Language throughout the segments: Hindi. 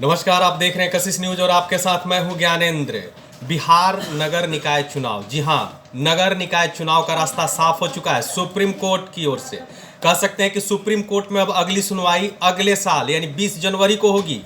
नमस्कार, आप देख रहे हैं कशिश न्यूज और आपके साथ मैं हूं ज्ञानेंद्र। बिहार नगर निकाय चुनाव, जी हां, नगर निकाय चुनाव का रास्ता साफ हो चुका है सुप्रीम कोर्ट की ओर से। कह सकते हैं कि सुप्रीम कोर्ट में अब अगली सुनवाई अगले साल यानी 20 जनवरी को होगी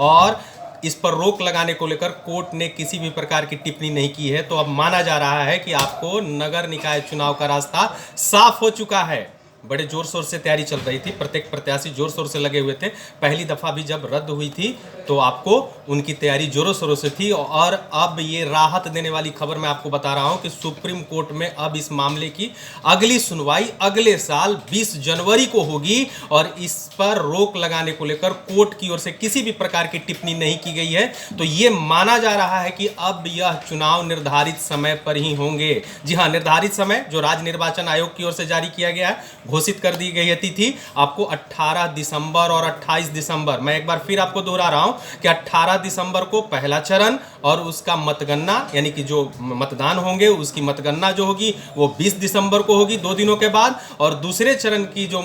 और इस पर रोक लगाने को लेकर कोर्ट ने किसी भी प्रकार की टिप्पणी नहीं की है। तो अब माना जा रहा है कि आपको नगर निकाय चुनाव का रास्ता साफ हो चुका है। बड़े जोर शोर से तैयारी चल रही थी, प्रत्येक प्रत्याशी जोर शोर से लगे हुए थे। पहली दफ़ा भी जब रद्द हुई थी तो आपको उनकी तैयारी जोरों शोरों से थी और अब ये राहत देने वाली खबर मैं आपको बता रहा हूं कि सुप्रीम कोर्ट में अब इस मामले की अगली सुनवाई अगले साल 20 जनवरी को होगी और इस पर रोक लगाने को लेकर कोर्ट की ओर से किसी भी प्रकार की टिप्पणी नहीं की गई है। तो ये माना जा रहा है कि अब यह चुनाव निर्धारित समय पर ही होंगे। जी हाँ, निर्धारित समय जो राज्य निर्वाचन आयोग की ओर से जारी किया गया है, घोषित कर दी गई है तिथि आपको 18 दिसंबर और 28 दिसंबर। मैं एक बार फिर आपको दोहरा रहा हूं कि 18 दिसंबर को पहला चरण और उसका मतगणना यानी कि जो मतदान होंगे उसकी मतगणना जो होगी वो 20 दिसंबर को होगी 2 दिनों के बाद, और दूसरे चरण की जो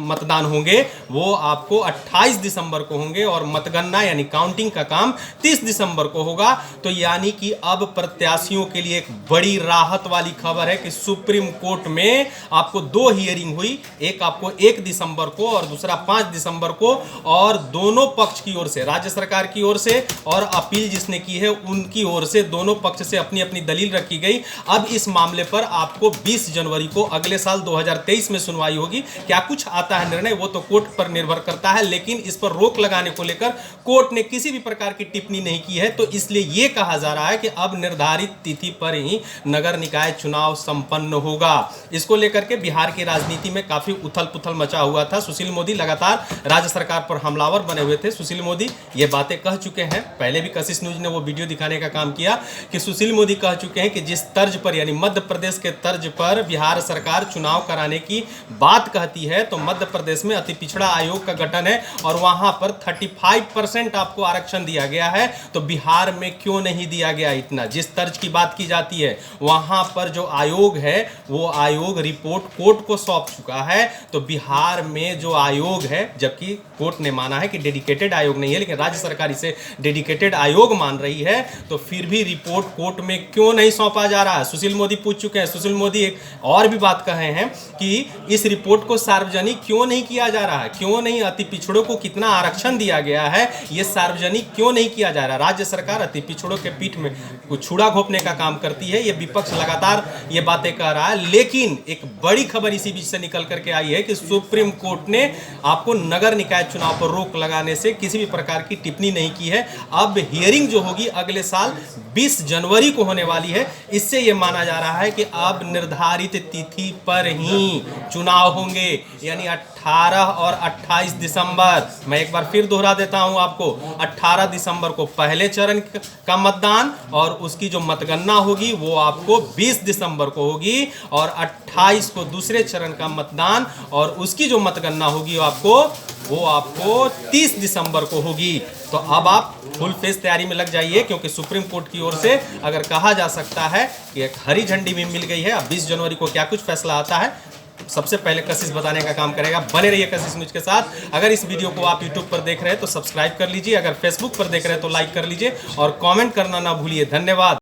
मतदान होंगे वो आपको 28 दिसंबर को होंगे और मतगणना यानी काउंटिंग का काम 30 दिसंबर को होगा। तो यानी कि अब प्रत्याशियों के लिए एक बड़ी राहत वाली खबर है कि सुप्रीम कोर्ट में आपको 2 हियरिंग हुई, एक आपको 1 दिसंबर को और दूसरा 5 दिसंबर को, और दोनों पक्ष की ओर से, राज्य सरकार की ओर से और अपील जिसने की है उनकी ओर से, दोनों पक्ष से अपनी अपनी दलील रखी गई। अब इस मामले पर आपको 20 जनवरी को अगले साल 2023 में सुनवाई होगी। क्या कुछ आता है निर्णय वो तो कोर्ट पर निर्भर करता है, लेकिन इस पर रोक लगाने को लेकर कोर्ट ने किसी भी प्रकार की टिप्पणी नहीं की है। तो इसलिए यह कहा जा रहा है कि अब निर्धारित तिथि पर ही नगर निकाय चुनाव संपन्न होगा। इसको लेकर के बिहार की राजनीति में काफी उथल पुथल मचा हुआ था। सुशील मोदी लगातार राज्य सरकार पर हमलावर बने हुए थे। सुशील मोदी ये बातें कह चुके हैं, पहले भी कशिश न्यूज ने वो वीडियो दिखाने का काम किया कि सुशील मोदी कह चुके हैं कि जिस तर्ज पर यानी मध्य प्रदेश के तर्ज पर बिहार सरकार चुनाव कराने की बात कहती है तो मध्य प्रदेश में अति पिछड़ा आयोग का गठन है और वहां पर 35% आपको आरक्षण दिया गया है। तो बिहार में क्यों नहीं दिया गया इतना? जिस तर्ज की बात की जाती है वहां पर जो आयोग है वो आयोग रिपोर्ट कोर्ट को सौंप चुका है। तो बिहार में जो आयोग है, जबकि कोर्ट ने माना है कि डेडिकेटेड आयोग नहीं है लेकिन राज्य सरकार इसे डेडिकेटेड आयोग मान रही है, तो फिर भी रिपोर्ट कोर्ट में क्यों नहीं सौंपा जा रहा है? सुशील मोदी पूछ चुके हैं। सुशील मोदी एक और भी बात कहे हैं कि इस रिपोर्ट को सार्वजनिक क्यों नहीं किया जा रहा है, क्यों नहीं, अति पिछड़ों को कितना आरक्षण दिया गया है यह सार्वजनिक क्यों नहीं किया जा रहा? राज्य सरकार अति पिछड़ों के पीठ में छुरा घोंपने का काम करती है। यह विपक्ष लगातार ये बातें कह रहा है, लेकिन एक बड़ी खबर इसी बीच से निकल करके आई है कि सुप्रीम कोर्ट ने आपको नगर निकाय चुनाव पर रोक लगाने से किसी भी प्रकार की टिप्पणी नहीं की है। अब हियरिंग जो होगी अगले साल 20 जनवरी को होने वाली है। इससे यह माना जा रहा है कि अब निर्धारित तिथि पर ही चुनाव होंगे यानी 18 और 28 दिसंबर। मैं एक बार फिर दोहरा देता हूं आपको, 18 दिसंबर को पहले चरण का मतदान और उसकी जो मतगणना होगी वो आपको 20 दिसंबर को होगी और 28 को दूसरे चरण का मतदान और उसकी जो मतगणना होगी वो आपको 30 दिसंबर को होगी। तो अब आप फुल फेस तैयारी में लग जाइए, क्योंकि सुप्रीम कोर्ट की ओर से अगर कहा जा सकता है कि एक हरी झंडी भी मिल गई है। अब 20 जनवरी को क्या कुछ फैसला आता है सबसे पहले कशिश बताने का काम करेगा। बने रहिए कशिश न्यूज के साथ। अगर इस वीडियो को आप यूट्यूब पर देख रहे हैं तो सब्सक्राइब कर लीजिए, अगर फेसबुक पर देख रहे हैं तो लाइक कर लीजिए और कमेंट करना ना भूलिए। धन्यवाद।